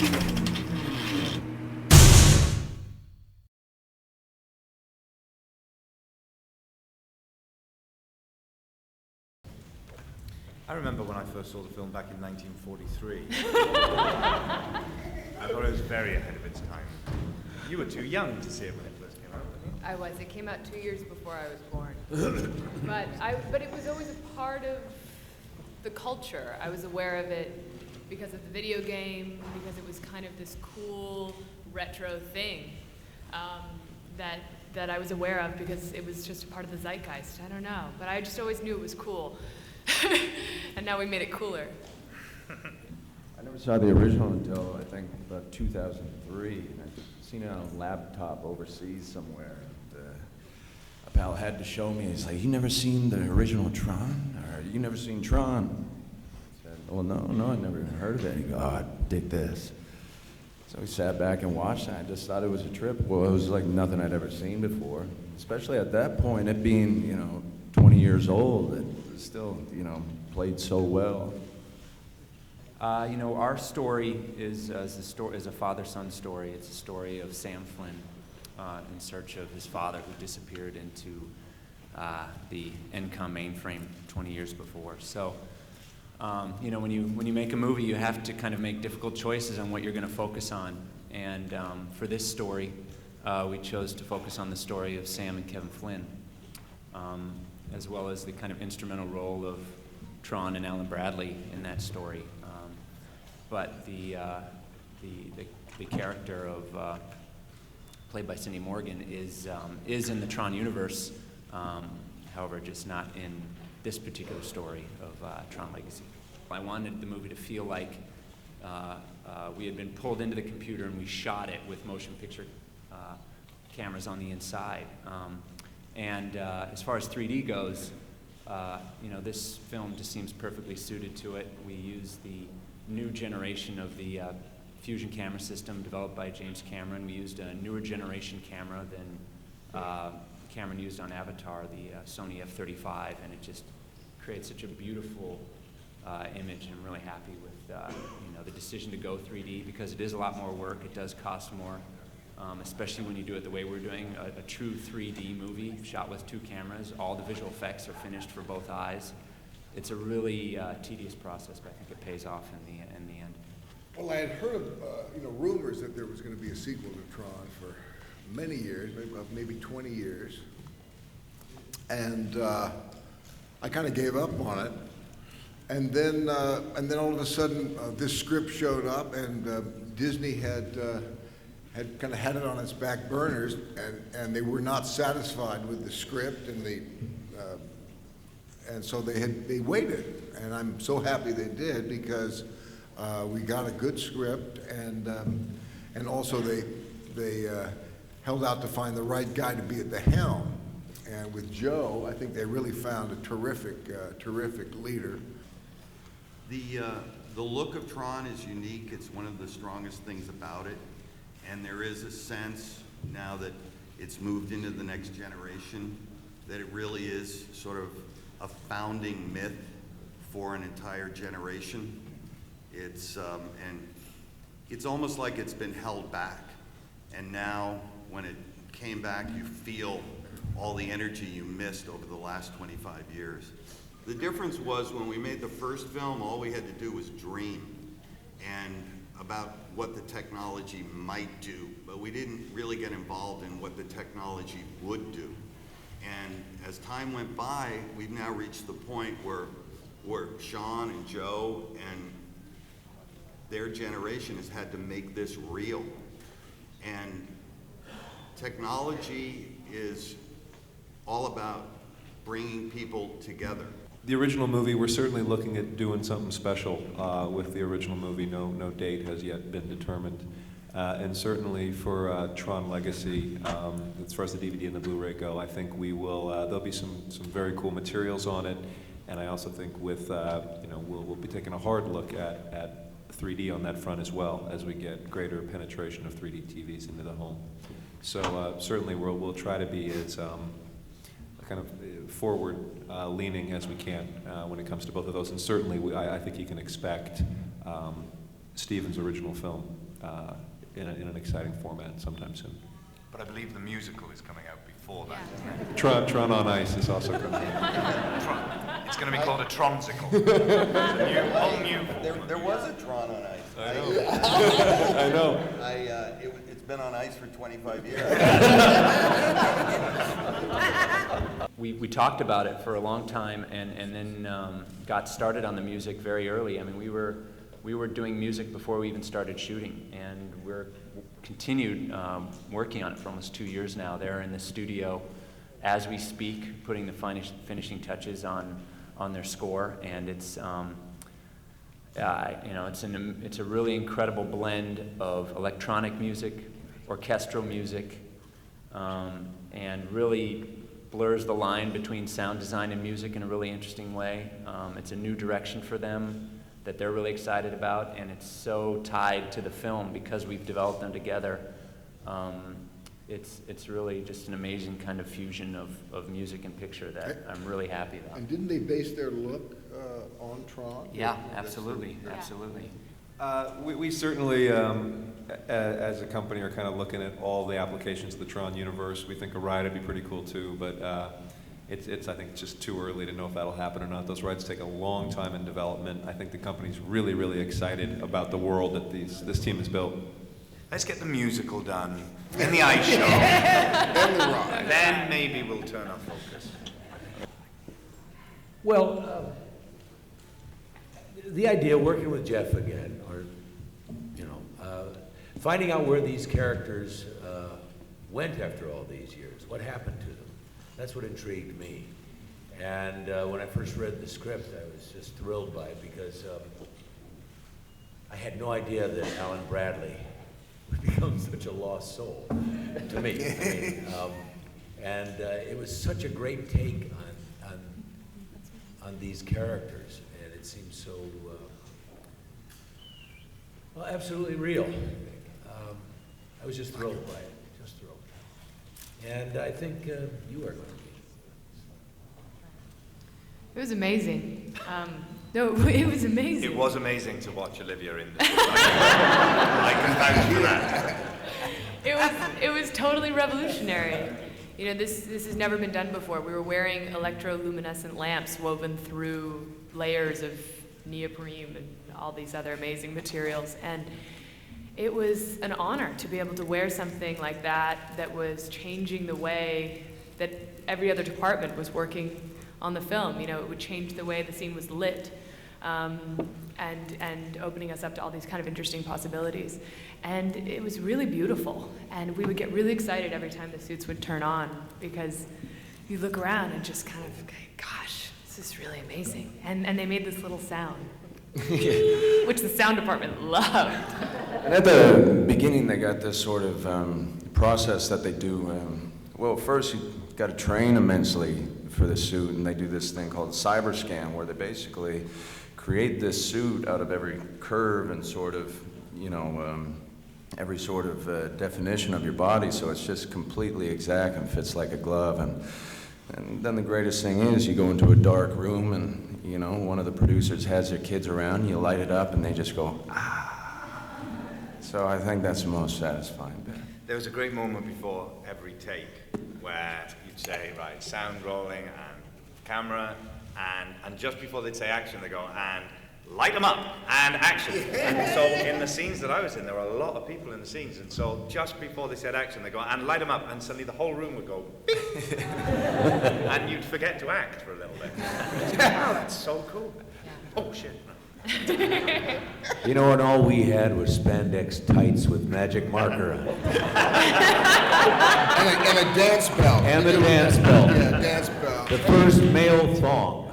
I remember when I first saw the film back in 1943. I thought it was very ahead of its time. You were too young to see it when it first came out, weren't you? I was. It came out 2 years before I was born. But it was always a part of the culture. I was aware of it because of the video game, because it was kind of this cool retro thing that I was aware of because it was just a part of the zeitgeist. I don't know, but I just always knew it was cool. And now we made it cooler. I never saw the original until, I think, about 2003. And I'd seen it on a laptop overseas somewhere. And, a pal had to show me. He's like, "You never seen the original TRON? Or you never seen TRON?" I said, "Well, no, I'd never even heard of it." He goes, "Oh, I dig this." So we sat back and watched it. I just thought it was a trip. Well, it was like nothing I'd ever seen before. Especially at that point, it being, 20 years old, it still, played so well. Our story is a father-son story. It's a story of Sam Flynn in search of his father who disappeared into the ENCOM mainframe 20 years before. So, when you make a movie, you have to kind of make difficult choices on what you're going to focus on. And for this story, we chose to focus on the story of Sam and Kevin Flynn, as well as the kind of instrumental role of Tron and Alan Bradley in that story. But the character of played by Cindy Morgan is in the Tron universe, however, just not in this particular story of Tron Legacy. I wanted the movie to feel like we had been pulled into the computer and we shot it with motion picture cameras on the inside. And as far as 3D goes, this film just seems perfectly suited to it. We use the new generation of the fusion camera system developed by James Cameron. We used a newer generation camera than Cameron used on Avatar, the Sony F-35, and it just creates such a beautiful image. And I'm really happy with the decision to go 3D because it is a lot more work. It does cost more. Especially when you do it the way we're doing, a true 3D movie shot with 2 cameras. All the visual effects are finished for both eyes. It's a really tedious process, but I think it pays off in the end. Well, I had heard of rumors that there was going to be a sequel to Tron for many years, maybe 20 years, and I kind of gave up on it. And then all of a sudden, this script showed up, and Disney had kind of had it on its back burners, and they were not satisfied with the script, and so they waited, and I'm so happy they did because we got a good script, and also they held out to find the right guy to be at the helm, and with Joe, I think they really found a terrific leader. The look of Tron is unique. It's one of the strongest things about it. And there is a sense, now that it's moved into the next generation, that it really is sort of a founding myth for an entire generation. It's almost like it's been held back. And now, when it came back, you feel all the energy you missed over the last 25 years. The difference was when we made the first film, all we had to do was dream and about what the technology might do, but we didn't really get involved in what the technology would do. And as time went by, we've now reached the point where Sean and Joe and their generation has had to make this real. And technology is all about bringing people together. The original movie, we're certainly looking at doing something special with the original movie. No date has yet been determined. And certainly for Tron Legacy, as far as the DVD and the Blu-ray go, I think we will, there'll be some very cool materials on it. And I also think with, we'll be taking a hard look at 3D on that front as well as we get greater penetration of 3D TVs into the home. So certainly we'll try to be as kind of forward leaning as we can when it comes to both of those. And certainly I think you can expect Steven's original film in an exciting format sometime soon. But I believe the musical is coming out before that. Yeah. Tron on Ice is also coming out. Tron. It's going to be called a Tronsicle. It's a whole new. There was a Tron on ice. I know. I know. It's been on ice for 25 years. We talked about it for a long time, and then got started on the music very early. I mean, we were doing music before we even started shooting, and we're continued working on it for almost 2 years now. They're in the studio as we speak, putting the finishing touches on their score, and it's it's a really incredible blend of electronic music, orchestral music, and really blurs the line between sound design and music in a really interesting way. It's a new direction for them that they're really excited about, and it's so tied to the film because we've developed them together. It's really just an amazing kind of fusion of music and picture that I'm really happy about. And didn't they base their look on Tron? Yeah, absolutely, absolutely. We certainly, as a company, are kind of looking at all the applications of the Tron universe. We think a ride would be pretty cool too, but it's I think just too early to know if that'll happen or not. Those rides take a long time in development. I think the company's really, really excited about the world that this team has built. Let's get the musical done, then the ice show, And the ride. then maybe we'll turn our focus. Well, the idea of working with Jeff again, or finding out where these characters went after all these years, what happened to them, that's what intrigued me. And when I first read the script, I was just thrilled by it because I had no idea that Alan Bradley would become such a lost soul to me. It was such a great take on these characters, and it seems so absolutely real. I was just thrilled by it, just thrilled. And I think you are going to be. It was amazing. No, it was amazing. It was amazing to watch Olivia in this. I can vouch for that. It was totally revolutionary. You know, this has never been done before. We were wearing electroluminescent lamps woven through layers of neoprene and all these other amazing materials. And it was an honor to be able to wear something like that was changing the way that every other department was working on the film. You know, it would change the way the scene was lit, and opening us up to all these kind of interesting possibilities. And it was really beautiful, and we would get really excited every time the suits would turn on, because you look around and just kind of, gosh, this is really amazing. And they made this little sound, which the sound department loved. And at the beginning, they got this sort of process that they do. Well, first you got to train immensely for the suit, and they do this thing called cyber scan, where they basically create this suit out of every curve and sort of, every sort of definition of your body, so it's just completely exact and fits like a glove. And then the greatest thing is you go into a dark room and, one of the producers has their kids around, you light it up and they just go, ah. So I think that's the most satisfying bit. There was a great moment before every take where you'd say, right, sound rolling and camera, and just before they'd say action, they go, and light them up, and action. And so in the scenes that I was in, there were a lot of people in the scenes, and so just before they said action, they go, and light them up, and suddenly the whole room would go, bing! And you'd forget to act for a little bit. Wow, that's so cool. Oh, shit. And all we had was spandex tights with magic marker on it. And a dance belt. And the dance belt. Yeah, dance belt. The first male thong.